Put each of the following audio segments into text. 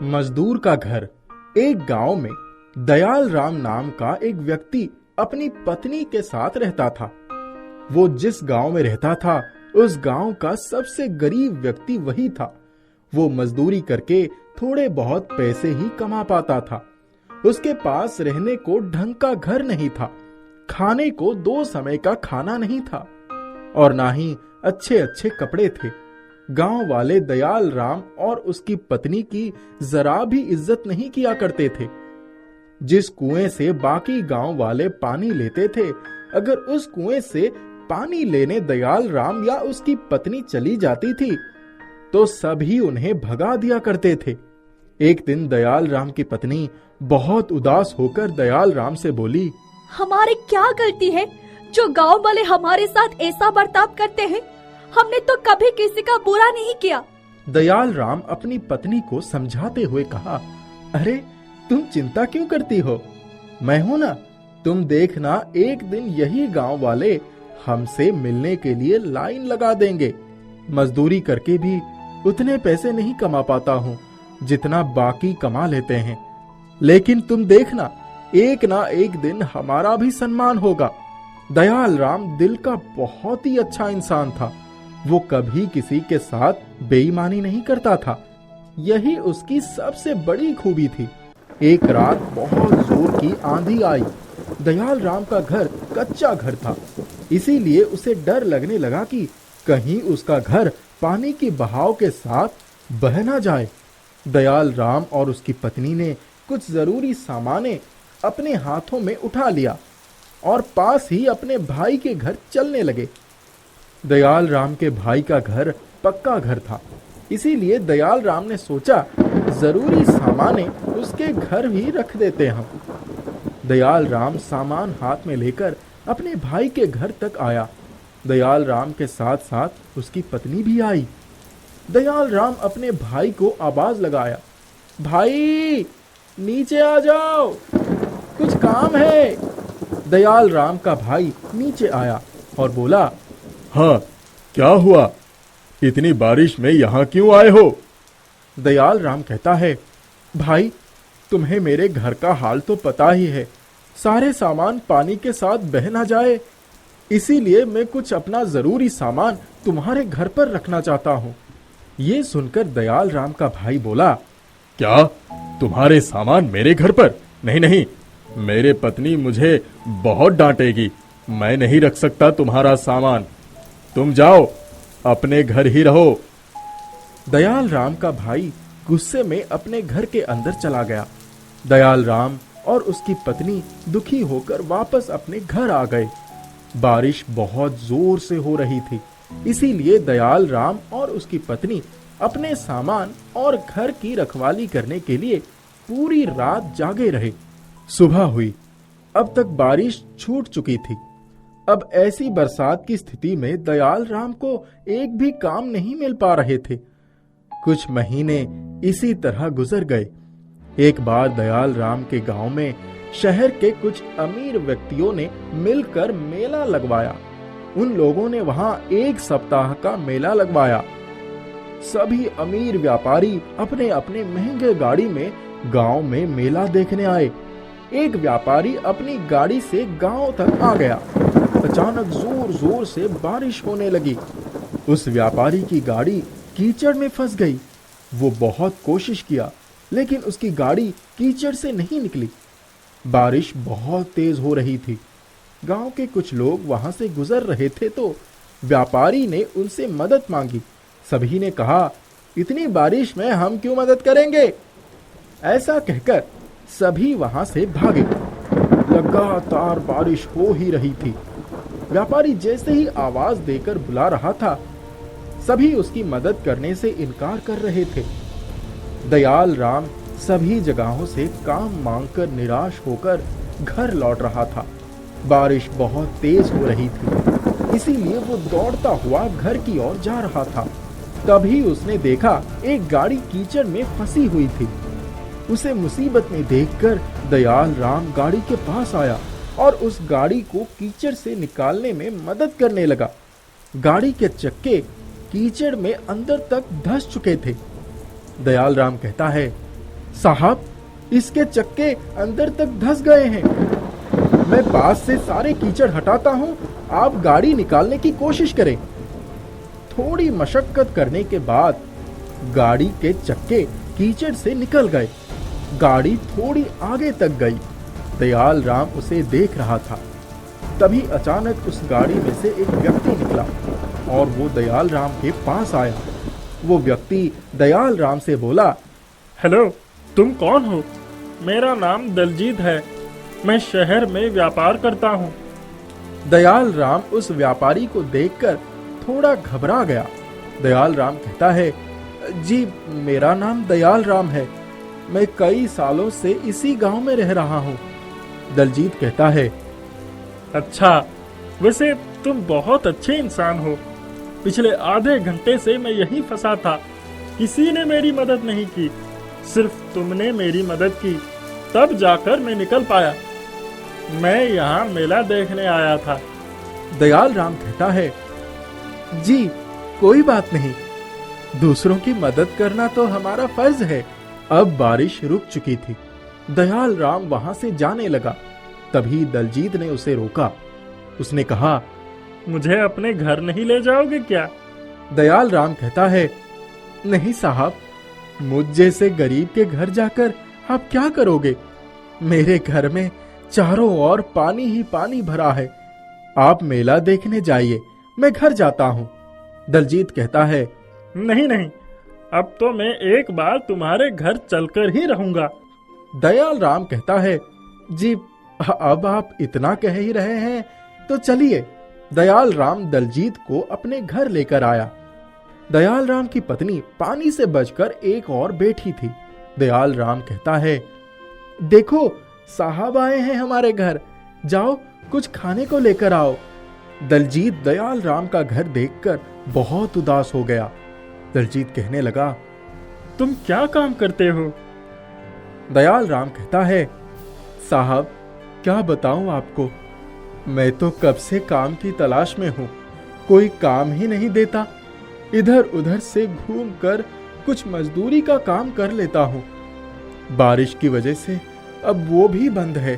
मजदूर का घर। एक गांव में दयाल राम नाम का एक व्यक्ति अपनी पत्नी के साथ रहता था। वो जिस गांव में रहता था उस गांव का सबसे गरीब व्यक्ति वही था। वो मजदूरी करके थोड़े बहुत पैसे ही कमा पाता था। उसके पास रहने को ढंग का घर नहीं था, खाने को 2 समय का खाना नहीं था और ना ही अच्छे अच्छे कपड़े थे। गांव वाले दयाल राम और उसकी पत्नी की जरा भी इज्जत नहीं किया करते थे। जिस कुएं से बाकी गांव वाले पानी लेते थे, अगर उस कुएं से पानी लेने दयाल राम या उसकी पत्नी चली जाती थी तो सभी उन्हें भगा दिया करते थे। एक दिन दयाल राम की पत्नी बहुत उदास होकर दयाल राम से बोली, हमारी क्या गलती है जो गांव वाले हमारे साथ ऐसा बर्ताव करते हैं? हमने तो कभी किसी का बुरा नहीं किया। दयाल राम अपनी पत्नी को समझाते हुए कहा, अरे तुम चिंता क्यों करती हो? मैं हूं ना। तुम देखना, एक दिन यही गांव वाले हमसे मिलने के लिए लाइन लगा देंगे। मजदूरी करके भी उतने पैसे नहीं कमा पाता हूँ जितना बाकी कमा लेते हैं, लेकिन तुम देखना एक ना एक दिन हमारा भी सम्मान होगा। दयाल राम दिल का बहुत ही अच्छा इंसान था। वो कभी किसी के साथ बेईमानी नहीं करता था, यही उसकी सबसे बड़ी खूबी थी। एक रात बहुत जोर की आंधी आई। दयाल राम का घर कच्चा घर था, इसीलिए उसे डर लगने लगा कि कहीं उसका घर पानी की बहाव के साथ बह ना जाए। दयाल राम और उसकी पत्नी ने कुछ जरूरी सामानें अपने हाथों में उठा लिया और पास ही अपने भाई के घर चलने लगे। दयाल राम के भाई का घर पक्का घर था, इसीलिए दयाल राम ने सोचा जरूरी सामानें उसके घर ही रख देते हम। दयाल राम सामान हाथ में लेकर अपने भाई के घर तक आया। दयाल राम के साथ साथ उसकी पत्नी भी आई। दयाल राम अपने भाई को आवाज लगाया, भाई नीचे आ जाओ, कुछ काम है। दयाल राम का भाई नीचे आया और बोला, हाँ क्या हुआ? इतनी बारिश में यहाँ क्यों आए हो? दयाल राम कहता है, भाई तुम्हें मेरे घर का हाल तो पता ही है, सारे सामान पानी के साथ बह ना जाए, इसीलिए मैं कुछ अपना जरूरी सामान तुम्हारे घर पर रखना चाहता हूँ। ये सुनकर दयाल राम का भाई बोला, क्या तुम्हारे सामान मेरे घर पर? नहीं नहीं, मेरे पत्नी मुझे बहुत डांटेगी, मैं नहीं रख सकता तुम्हारा सामान। तुम जाओ, अपने घर ही रहो। दयाल राम का भाई गुस्से में अपने घर के अंदर चला गया। दयाल राम और उसकी पत्नी दुखी होकर वापस अपने घर आ गए। बारिश बहुत जोर से हो रही थी, इसीलिए दयाल राम और उसकी पत्नी अपने सामान और घर की रखवाली करने के लिए पूरी रात जागे रहे। सुबह हुई, अब तक बारिश छूट चुकी थी। अब ऐसी बरसात की स्थिति में दयाल राम को एक भी काम नहीं मिल पा रहे थे। कुछ महीने इसी तरह गुजर गए। एक बार दयाल राम के गांव में शहर के कुछ अमीर व्यक्तियों ने मिलकर मेला लगवाया। उन लोगों ने वहां 1 सप्ताह का मेला लगवाया। सभी अमीर व्यापारी अपने अपने महंगे गाड़ी में गांव में मेला देखने आए। एक व्यापारी अपनी गाड़ी से गांव तक आ गया। अचानक जोर जोर से बारिश होने लगी। उस व्यापारी की गाड़ी कीचड़ में फंस गई। वो बहुत कोशिश किया, लेकिन उसकी गाड़ी कीचड़ से नहीं निकली। बारिश बहुत तेज हो रही थी। गांव के कुछ लोग वहां से गुजर रहे थे तो व्यापारी ने उनसे मदद मांगी। सभी ने कहा, इतनी बारिश में हम क्यों मदद करेंगे? ऐसा कहकर सभी वहां से भागे। लगातार बारिश हो ही रही थी। व्यापारी जैसे ही आवाज देकर बुला रहा था, सभी उसकी मदद करने से इनकार कर रहे थे। दयाल राम सभी जगहों से काम मांगकर निराश होकर घर लौट रहा था। बारिश बहुत तेज हो रही थी, इसीलिए वो दौड़ता हुआ घर की ओर जा रहा था। तभी उसने देखा एक गाड़ी कीचड़ में फंसी हुई थी। उसे मुसीबत में देखकर दयाल राम गाड़ी के पास आया और उस गाड़ी को कीचड़ से निकालने में मदद करने लगा। गाड़ी के चक्के कीचड़ में अंदर तक धंस चुके थे। दयाल राम कहता है, साहब, इसके चक्के अंदर तक धंस गए हैं। मैं पास से सारे कीचड़ हटाता हूँ, आप गाड़ी निकालने की कोशिश करें। थोड़ी मशक्कत करने के बाद गाड़ी के चक्के कीचड़ से निकल गए। गाड़ी थोड़ी आगे तक गई। दयाल राम उसे देख रहा था। तभी अचानक उस गाड़ी में से एक व्यक्ति निकला और वो दयाल राम के पास आया। वो व्यक्ति दयाल राम से बोला, हेलो, तुम कौन हो? मेरा नाम दलजीत है। मैं शहर में व्यापार करता हूँ। दयाल राम उस व्यापारी को देखकर थोड़ा घबरा गया। दयाल राम कहता है, जी मेरा नाम दयाल राम है। मैं कई सालों से इसी गांव में रह रहा हूँ। दलजीत कहता है, अच्छा, वैसे तुम बहुत अच्छे इंसान हो। पिछले आधे घंटे से मैं यहीं फंसा था। किसी ने मेरी मदद नहीं की, सिर्फ तुमने मेरी मदद की, तब जाकर मैं निकल पाया। मैं यहाँ मेला देखने आया था। दयाल राम कहता है, जी कोई बात नहीं, दूसरों की मदद करना तो हमारा फर्ज है। अब बारिश रुक चुकी थी। दयाल राम वहां से जाने लगा। तभी दलजीत ने उसे रोका। उसने कहा, मुझे अपने घर नहीं ले जाओगे क्या? दयाल राम कहता है, नहीं साहब, मुझ जैसे गरीब के घर जाकर आप क्या करोगे? मेरे घर में चारों ओर पानी ही पानी भरा है। आप मेला देखने जाइए, मैं घर जाता हूँ। दलजीत कहता है, नहीं नहीं, अब तो मैं एक बार तुम्हारे घर चलकर ही रहूंगा। दयाल राम कहता है, जी अब आप इतना कह ही रहे हैं तो चलिए। दयाल राम दलजीत को अपने घर लेकर आया। दयाल राम की पत्नी पानी से बचकर एक और बैठी थी। दयाल राम कहता है, देखो साहब आए हैं हमारे घर, जाओ कुछ खाने को लेकर आओ। दलजीत दयाल राम का घर देखकर बहुत उदास हो गया। दलजीत कहने लगा, तुम क्या काम करते हो? दयाल राम कहता है, साहब क्या बताऊं आपको, मैं तो कब से काम की तलाश में हूं, कोई काम ही नहीं देता। इधर उधर से घूमकर कुछ मजदूरी का काम कर लेता हूं। बारिश की वजह से अब वो भी बंद है।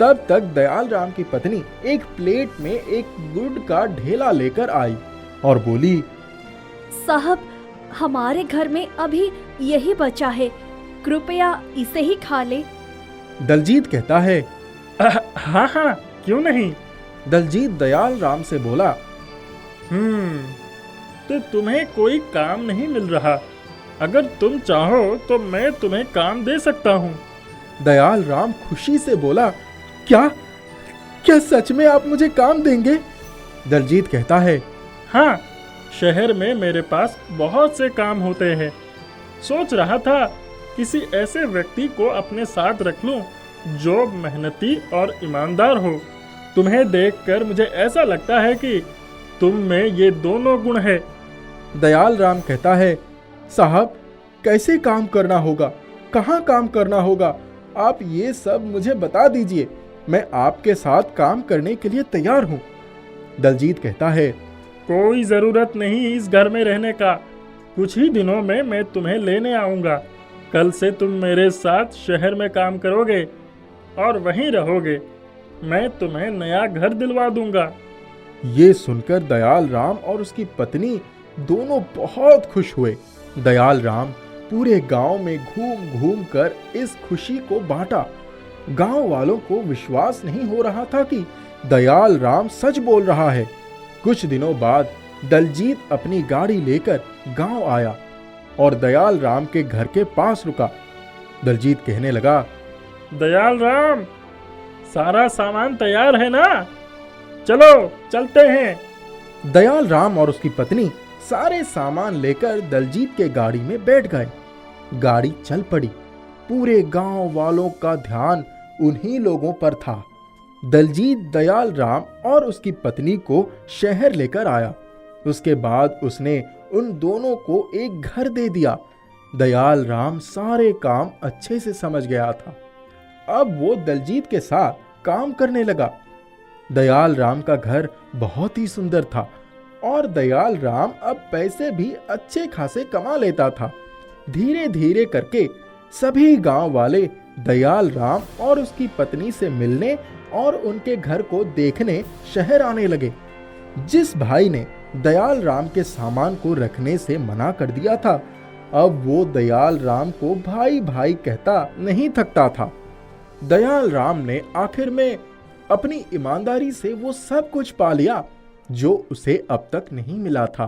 तब तक दयाल राम की पत्नी एक प्लेट में एक गुड़ का ढेला लेकर आई और बोली, साहब, हमारे घर में अभी यही बचा है, कृपया इसे ही खा ले। दलजीत कहता है, हाँ हाँ, क्यों नहीं। दलजीत दयाल राम से बोला, तो तुम्हें कोई काम नहीं मिल रहा। अगर तुम चाहो तो मैं तुम्हें काम दे सकता हूँ। दयाल राम खुशी से बोला, क्या क्या सच में आप मुझे काम देंगे? दलजीत कहता है, हाँ, शहर में मेरे पास बहुत से काम होते हैं। सोच रहा था किसी ऐसे व्यक्ति को अपने साथ रख लूं जो मेहनती और ईमानदार हो। तुम्हें देखकर मुझे ऐसा लगता है कि तुम में ये दोनों गुण है। दयाल राम कहता है, साहब कैसे काम करना होगा, कहाँ काम करना होगा, आप ये सब मुझे बता दीजिए, मैं आपके साथ काम करने के लिए तैयार हूँ। दलजीत कहता है, कोई जरूरत नहीं इस घर में रहने का। कुछ ही दिनों में मैं तुम्हें लेने आऊंगा। कल से तुम मेरे साथ शहर में काम करोगे और वहीं रहोगे। मैं तुम्हें नया घर दिलवा दूंगा। ये सुनकर दयाल राम और उसकी पत्नी दोनों बहुत खुश हुए। दयाल राम पूरे गांव में घूम घूम कर इस खुशी को बांटा। गांव वालों को विश्वास नहीं हो रहा था कि दयाल राम सच बोल रहा है। कुछ दिनों बाद दलजीत अपनी गाड़ी लेकर गांव आया और दयाल राम के घर के पास रुका। दलजीत कहने लगा, दयाल राम, सारा सामान तैयार है ना? चलो चलते हैं। दयाल राम और उसकी पत्नी सारे सामान लेकर दलजीत के गाड़ी में बैठ गए। गाड़ी चल पड़ी। पूरे गांव वालों का ध्यान उन्हीं लोगों पर था। दलजीत दयाल राम और उसकी पत्नी को शहर लेकर आया। उसके बाद उसने उन दोनों को एक घर दे दिया। दयाल राम सारे काम अच्छे से समझ गया था। अब वो दलजीत के साथ काम करने लगा। दयाल राम का घर बहुत ही सुंदर था और दयाल राम अब पैसे भी अच्छे खासे कमा लेता था। धीरे धीरे करके सभी गांव वाले दयाल राम और उसकी पत्नी से मिलने और उनके घर को देखने शहर आने लगे। जिस भाई ने दयाल राम के सामान को रखने से मना कर दिया था, अब वो दयाल राम को भाई भाई कहता नहीं थकता था। दयाल राम ने आखिर में अपनी ईमानदारी से वो सब कुछ पा लिया जो उसे अब तक नहीं मिला था।